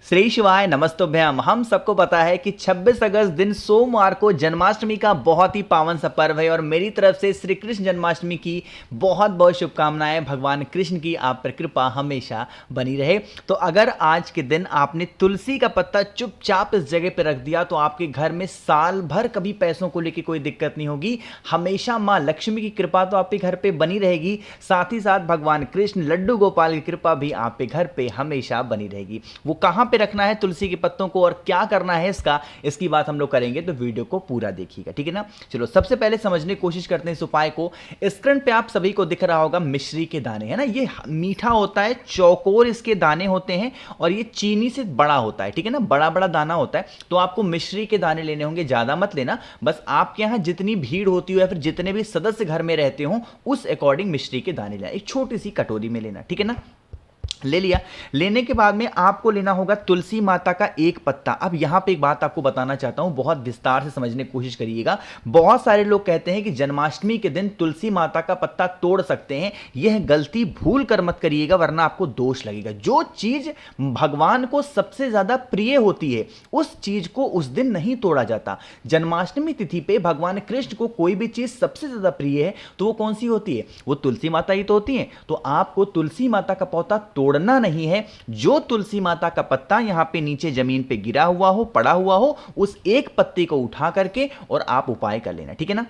श्री शिवाय नमस्तुभ्यम। हम सबको पता है कि 26 अगस्त दिन सोमवार को जन्माष्टमी का बहुत ही पावन सा पर्व है और मेरी तरफ से श्री कृष्ण जन्माष्टमी की बहुत बहुत शुभकामनाएं। भगवान कृष्ण की आप पर कृपा हमेशा बनी रहे। तो अगर आज के दिन आपने तुलसी का पत्ता चुपचाप इस जगह पर रख दिया तो आपके घर में साल भर कभी पैसों को लेकर कोई दिक्कत नहीं होगी। हमेशा माँ लक्ष्मी की कृपा तो आपके घर पे बनी रहेगी, साथ ही साथ भगवान कृष्ण लड्डू गोपाल की कृपा भी आपके घर पे हमेशा बनी रहेगी। वो कहां पे रखना है तुलसी के पत्तों को और क्या करना है इसकी बात हम लोग करेंगे, तो वीडियो को पूरा देखिएगा, ठीक है ना। चलो सबसे पहले समझने की कोशिश करते हैं इस उपाय को। स्क्रीन पे आप सभी को दिख रहा होगा मिश्री के दाने, है ना। ये मीठा होता है, चौकोर इसके दाने होते हैं और ये चीनी से बड़ा होता है, ठीक है ना, बड़ा बड़ा दाना होता है। तो आपको मिश्री के दाने लेने होंगे, ज्यादा मत लेना, बस आपके यहां जितनी भीड़ होती हो या फिर जितने भी सदस्य घर में रहते हो उस अकॉर्डिंग मिश्री के दाने लेना। एक छोटी सी कटोरी में लेना, ठीक है ना। ले लिया। लेने के बाद में आपको लेना होगा तुलसी माता का एक पत्ता। अब यहां पे एक बात आपको बताना चाहता हूं, बहुत विस्तार से समझने की कोशिश करिएगा। बहुत सारे लोग कहते हैं कि जन्माष्टमी के दिन तुलसी माता का पत्ता तोड़ सकते हैं। यह गलती भूल कर मत करिएगा, वरना आपको दोष लगेगा। जो चीज भगवान को सबसे ज्यादा प्रिय होती है उस चीज को उस दिन नहीं तोड़ा जाता। जन्माष्टमी तिथि पे भगवान कृष्ण को कोई भी चीज सबसे ज्यादा प्रिय है तो वो कौन सी होती है? वो तुलसी माता ही तो होती है। तो आपको तुलसी माता का पौधा तोड़ना नहीं है। जो तुलसी माता का पत्ता यहां पे नीचे जमीन पे गिरा हुआ हो, पड़ा हुआ हो, उस एक पत्ते को उठा करके और आप उपाय कर लेना, ठीक है ना।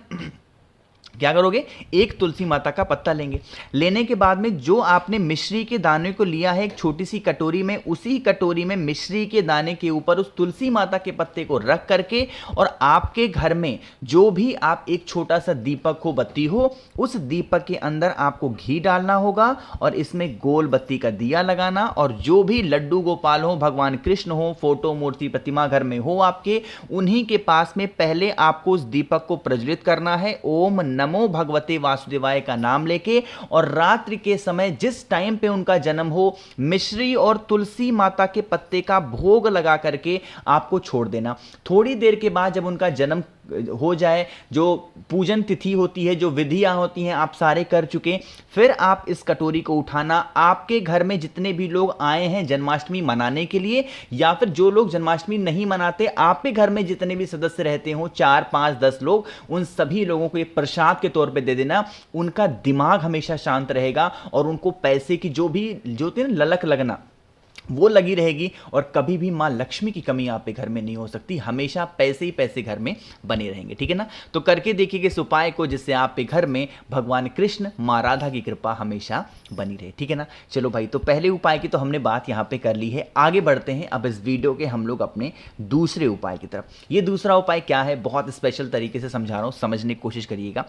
क्या करोगे? एक तुलसी माता का पत्ता लेंगे। लेने के बाद में जो आपने मिश्री के दाने को लिया है एक छोटी सी कटोरी में, उसी कटोरी में मिश्री के दाने के ऊपर उस तुलसी माता के पत्ते को रख करके और आपके घर में जो भी आप एक छोटा सा दीपक हो, बत्ती हो, उस दीपक के अंदर आपको घी डालना होगा और इसमें गोल बत्ती का दिया लगाना। और जो भी लड्डू गोपाल हो, भगवान कृष्ण हो, फोटो मूर्ति प्रतिमा घर में हो आपके, उन्हीं के पास में पहले आपको उस दीपक को प्रज्वलित करना है। ओम नमो भगवते वासुदेवाय का नाम लेके, और रात्रि के समय जिस टाइम पे उनका जन्म हो, मिश्री और तुलसी माता के पत्ते का भोग लगा करके आपको छोड़ देना। थोड़ी देर के बाद जब उनका जन्म हो जाए, जो पूजन तिथि होती है, जो विधियां होती हैं, आप सारे कर चुके, फिर आप इस कटोरी को उठाना। आपके घर में जितने भी लोग आए हैं जन्माष्टमी मनाने के लिए, या फिर जो लोग जन्माष्टमी नहीं मनाते, आपके घर में जितने भी सदस्य रहते हो, 4, 5, 10 लोग, उन सभी लोगों को ये प्रसाद के तौर पे दे देना। उनका दिमाग हमेशा शांत रहेगा और उनको पैसे की जो होती है ना, ललक लगना, वो लगी रहेगी और कभी भी मां लक्ष्मी की कमी आपके घर में नहीं हो सकती। हमेशा पैसे ही पैसे घर में बने रहेंगे, ठीक है ना। तो करके देखिए इस उपाय को, जिससे आपके घर में भगवान कृष्ण, मां राधा की कृपा हमेशा बनी रहे, ठीक है ना। चलो भाई, तो पहले उपाय की तो हमने बात यहां पे कर ली है। आगे बढ़ते हैं अब इस वीडियो के हम लोग अपने दूसरे उपाय की तरफ। ये दूसरा उपाय क्या है, बहुत स्पेशल तरीके से समझा रहा हूं, समझने की कोशिश करिएगा।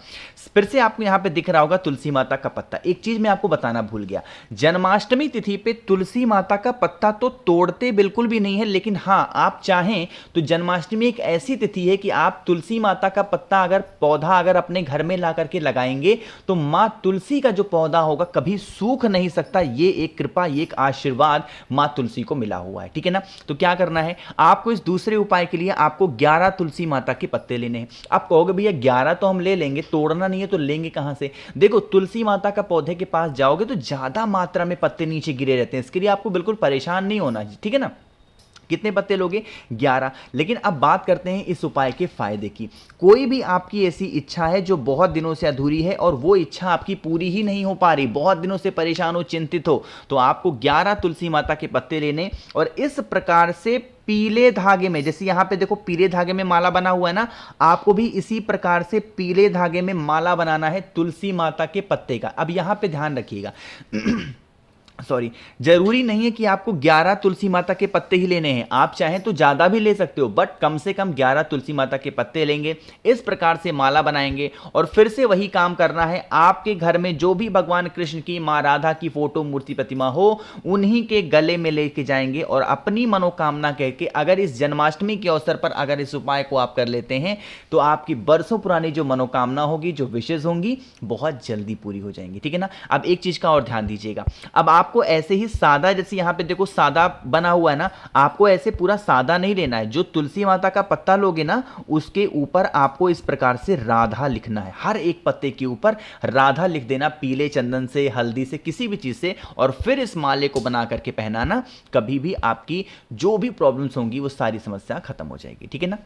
फिर से आपको यहां पे दिख रहा होगा तुलसी माता का पत्ता। एक चीज मैं आपको बताना भूल गया, जन्माष्टमी तिथि पे तुलसी माता का पत्ता तो तोड़ते बिल्कुल भी नहीं है, लेकिन हां, आप चाहें तो जन्माष्टमी एक ऐसी तिथि है कि आप तुलसी माता का पत्ता पौधा अगर अपने घर में ला करके लगाएंगे तो मां तुलसी का जो पौधा होगा कभी सूख नहीं सकता। ये एक कृपा, ये एक आशीर्वाद मां तुलसी को मिला हुआ है, ठीक है ना। तो क्या करना है आपको, इस दूसरे उपाय के लिए आपको 11 तुलसी माता के पत्ते लेने हैं। आप कहोगे भैया 11 तो हम ले लेंगे, तोड़ना नहीं है तो लेंगे कहां से? देखो, तुलसी माता का पौधे के पास जाओगे तो ज्यादा मात्रा में पत्ते नीचे गिरे रहते हैं, इसके लिए आपको बिल्कुल परेशान नहीं होना, ठीक है ना। कितने पत्ते लोगे? 11। लेकिन अब बात करते हैं इस उपाय के फायदे की। कोई भी आपकी ऐसी इच्छा है जो बहुत दिनों से अधूरी है और वो इच्छा आपकी पूरी ही नहीं हो पा रही, बहुत दिनों से परेशान हो, चिंतित हो, तो आपको 11 तुलसी माता के पत्ते लेने और इस प्रकार से पीले धागे में, जैसे यहां पे देखो पीले धागे में माला बना हुआ है ना, आपको भी इसी प्रकार से पीले धागे में माला बनाना है तुलसी माता के पत्ते का। अब यहां पे ध्यान रखिएगा सॉरी, जरूरी नहीं है कि आपको 11 तुलसी माता के पत्ते ही लेने हैं, आप चाहें तो ज्यादा भी ले सकते हो, बट कम से कम 11 तुलसी माता के पत्ते लेंगे, इस प्रकार से माला बनाएंगे और फिर से वही काम करना है। आपके घर में जो भी भगवान कृष्ण की, मां राधा की फोटो मूर्ति प्रतिमा हो, उन्हीं के गले में लेके जाएंगे और अपनी मनोकामना कह के, अगर इस जन्माष्टमी के अवसर पर अगर इस उपाय को आप कर लेते हैं तो आपकी बरसों पुरानी जो मनोकामना होगी, जो विशेष होंगी, बहुत जल्दी पूरी हो जाएंगी, ठीक है ना। अब एक चीज का और ध्यान दीजिएगा, अब आप आपको ऐसे ही सादा, जैसे यहाँ पे देखो सादा बना हुआ है ना, आपको ऐसे पूरा सादा नहीं लेना है। जो तुलसी माता का पत्ता लोगे ना, उसके ऊपर आपको इस प्रकार से राधा लिखना है। हर एक पत्ते के ऊपर राधा लिख देना, पीले चंदन से, हल्दी से, किसी भी चीज से, और फिर इस माले को बना करके पहनाना। कभी भी आपकी जो भी प्रॉब्लम्स होंगी वो सारी समस्या खत्म हो जाएगी, ठीक है ना।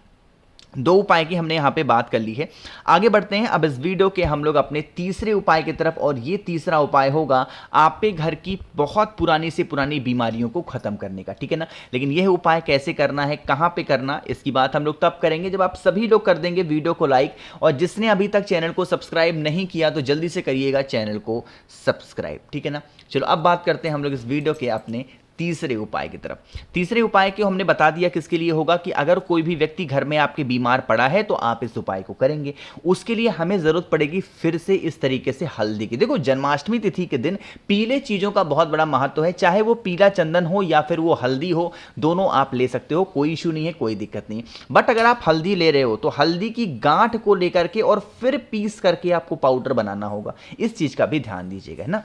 2 उपाय की हमने यहाँ पे बात कर ली है। आगे बढ़ते हैं अब इस वीडियो के हम लोग अपने तीसरे उपाय की तरफ, और ये तीसरा उपाय होगा आपके घर की बहुत पुरानी से पुरानी बीमारियों को खत्म करने का, ठीक है ना। लेकिन यह उपाय कैसे करना है, कहाँ पे करना, इसकी बात हम लोग तब करेंगे जब आप सभी लोग कर देंगे वीडियो को लाइक, और जिसने अभी तक चैनल को सब्सक्राइब नहीं किया तो जल्दी से करिएगा चैनल को सब्सक्राइब, ठीक है ना। चलो अब बात करते हैं हम लोग इस वीडियो के अपने तीसरे उपाय की तरफ। तीसरे उपाय को हमने बता दिया किसके लिए होगा, कि अगर कोई भी व्यक्ति घर में आपके बीमार पड़ा है तो आप इस उपाय को करेंगे। उसके लिए हमें जरूरत पड़ेगी फिर से इस तरीके से हल्दी की। देखो जन्माष्टमी तिथि के दिन पीले चीजों का बहुत बड़ा महत्व है, चाहे वो पीला चंदन हो या फिर वो हल्दी हो, दोनों आप ले सकते हो, कोई इशू नहीं है, कोई दिक्कत नहीं है। बट अगर आप हल्दी ले रहे हो तो हल्दी की गांठ को लेकर के और फिर पीस करके आपको पाउडर बनाना होगा। इस चीज का भी ध्यान दीजिएगा, है ना।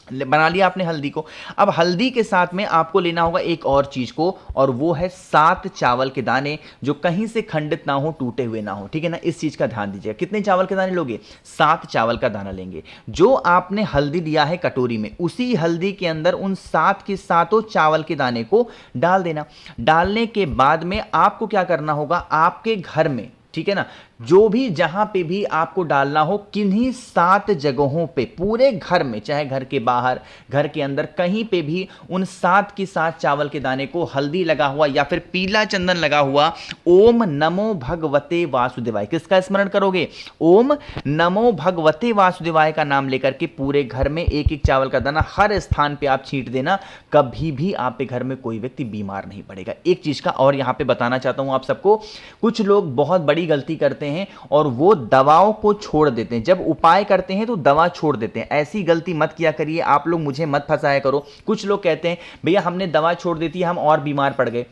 बना लिया आपने हल्दी को। अब हल्दी के साथ में आपको लेना होगा एक और चीज को, और वो है 7 चावल के दाने, जो कहीं से खंडित ना हो, टूटे हुए ना हो, ठीक है ना। इस चीज का ध्यान दीजिएगा। कितने चावल के दाने लोगे? 7 चावल का दाना लेंगे। जो आपने हल्दी लिया है कटोरी में, उसी हल्दी के अंदर उन 7 के 7 चावल के दाने को डाल देना। डालने के बाद में आपको क्या करना होगा, आपके घर में, ठीक है ना, जो भी जहां पे भी आपको डालना हो, किन्हीं 7 जगहों पे, पूरे घर में, चाहे घर के बाहर, घर के अंदर, कहीं पे भी उन 7 के 7 चावल के दाने को हल्दी लगा हुआ या फिर पीला चंदन लगा हुआ ओम नमो भगवते वासुदेवाय, किसका स्मरण करोगे? ओम नमो भगवते वासुदेवाय का नाम लेकर के पूरे घर में एक एक चावल का दाना हर स्थान पे आप छींट देना। कभी भी आपके घर में कोई व्यक्ति बीमार नहीं पड़ेगा। एक चीज का और यहां पे बताना चाहता हूं आप सबको, कुछ लोग बहुत बड़ी गलती करते हैं और वो दवाओं को छोड़ देते हैं। जब उपाय करते हैं तो दवा छोड़ देते हैं। ऐसी गलती मत किया करिए आप लोग, मुझे मत फंसाया करो। कुछ लोग कहते हैं भैया हमने दवा छोड़ दी थी, हम और बीमार पड़ गए।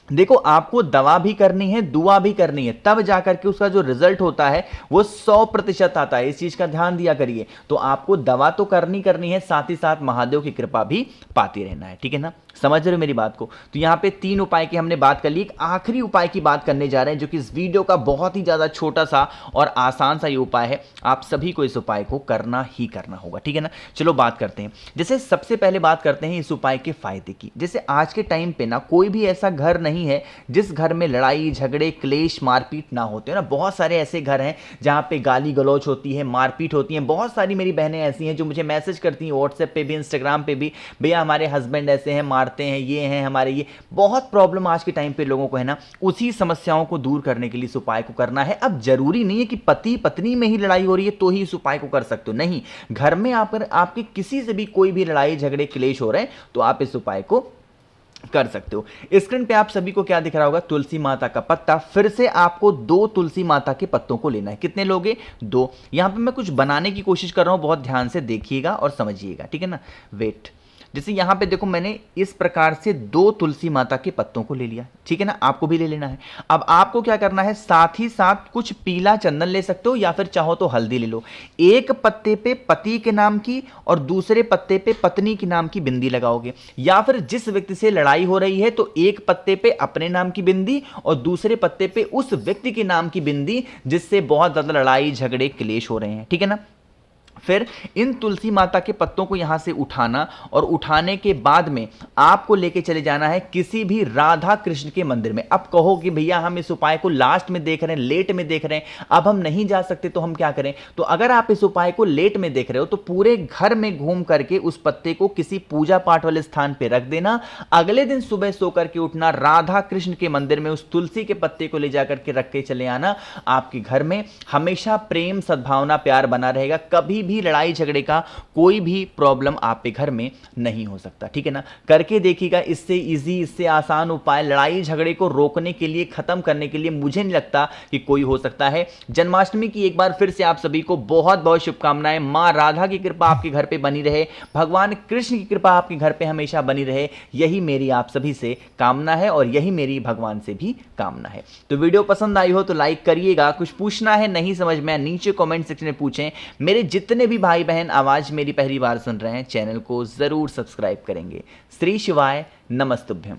देखो आपको दवा भी करनी है, दुआ भी करनी है, तब जाकर के उसका जो रिजल्ट होता है वो 100% आता है। इस चीज का ध्यान दिया करिए। तो आपको दवा तो करनी है, साथ ही साथ महादेव की कृपा भी पाते रहना है, ठीक है ना। समझ रहे हो मेरी बात को? तो यहां पे 3 उपाय की हमने बात कर ली। एक आखिरी उपाय की बात करने जा रहे हैं, जो कि इस वीडियो का बहुत ही ज्यादा छोटा सा और आसान सा ये उपाय है। आप सभी को इस उपाय को करना ही करना होगा, ठीक है ना। चलो बात करते हैं। जैसे सबसे पहले बात करते हैं इस उपाय के फायदे की। जैसे आज के टाइम पे ना कोई भी ऐसा घर नहीं है जिस घर में लड़ाई झगड़े क्लेश मारपीट ना होते हो ना। बहुत सारे ऐसे घर हैं जहां पे गाली गलौज होती है, मारपीट होती है। बहुत सारी मेरी बहनें ऐसी हैं जो मुझे मैसेज करती हैं व्हाट्सएप पे भी, इंस्टाग्राम पे भी, भैया हमारे हस्बैंड ऐसे हैं, मारते हैं, ये हैं हमारे, ये बहुत प्रॉब्लम आज के टाइम पे लोगों को है ना। उसी समस्याओं को दूर करने के लिए इस उपाय को करना है। अब जरूरी नहीं है कि पति पत्नी में ही लड़ाई हो रही है तो ही इस उपाय को कर सकते हो, नहीं। घर में आपके किसी से भी कोई भी लड़ाई झगड़े क्लेश हो रहे हैं तो आप इस उपाय को कर सकते हो। स्क्रीन पे आप सभी को क्या दिख रहा होगा? तुलसी माता का पत्ता। फिर से आपको 2 तुलसी माता के पत्तों को लेना है। कितने लोगे? 2। यहां पे मैं कुछ बनाने की कोशिश कर रहा हूं, बहुत ध्यान से देखिएगा और समझिएगा, ठीक है ना। वेट, जैसे यहां पे देखो मैंने इस प्रकार से 2 तुलसी माता के पत्तों को ले लिया, ठीक है ना। आपको भी ले लेना है। अब आपको क्या करना है, साथ ही साथ कुछ पीला चंदन ले सकते हो या फिर चाहो तो हल्दी ले लो। एक पत्ते पे पति के नाम की और दूसरे पत्ते पे पत्नी के नाम की बिंदी लगाओगे, या फिर जिस व्यक्ति से लड़ाई हो रही है तो एक पत्ते पे अपने नाम की बिंदी और दूसरे पत्ते पे उस व्यक्ति के नाम की बिंदी जिससे बहुत ज्यादा लड़ाई झगड़े क्लेश हो रहे हैं, ठीक है ना। फिर इन तुलसी माता के पत्तों को यहां से उठाना, और उठाने के बाद में आपको लेके चले जाना है किसी भी राधा कृष्ण के मंदिर में। अब कहो कि भैया हम इस उपाय को लास्ट में देख रहे हैं, लेट में देख रहे हैं, अब हम नहीं जा सकते तो हम क्या करें? तो अगर आप इस उपाय को लेट में देख रहे हो तो पूरे घर में घूम करके उस पत्ते को किसी पूजा पाठ वाले स्थान पर रख देना। अगले दिन सुबह सो करके उठना, राधा कृष्ण के मंदिर में उस तुलसी के पत्ते को ले जाकर के रख के चले आना। आपके घर में हमेशा प्रेम सद्भावना प्यार बना रहेगा। कभी भी लड़ाई झगड़े का कोई भी प्रॉब्लम आपके घर में नहीं हो सकता, ठीक है ना। करके देखिएगा। इससे इजी, इससे आसान उपाय लड़ाई झगड़े को रोकने के लिए, खत्म करने के लिए मुझे नहीं लगता कि कोई हो सकता है। जन्माष्टमी की एक बार फिर से आप सभी को बहुत बहुत शुभकामनाएं। मां राधा की कृपा आपके घर पे बनी रहे, भगवान कृष्ण की कृपा आपके घर पे हमेशा बनी रहे, यही मेरी आप सभी से कामना है और यही मेरी भगवान से भी कामना है। तो वीडियो पसंद आई हो तो लाइक करिएगा। कुछ पूछना है, नहीं समझ में, नीचे कमेंट सेक्शन में पूछें। मेरे जितने जितने भी भाई बहन आवाज़ मेरी पहली बार सुन रहे हैं चैनल को ज़रूर सब्सक्राइब करेंगे। श्री शिवाय नमस्तुभ्यम।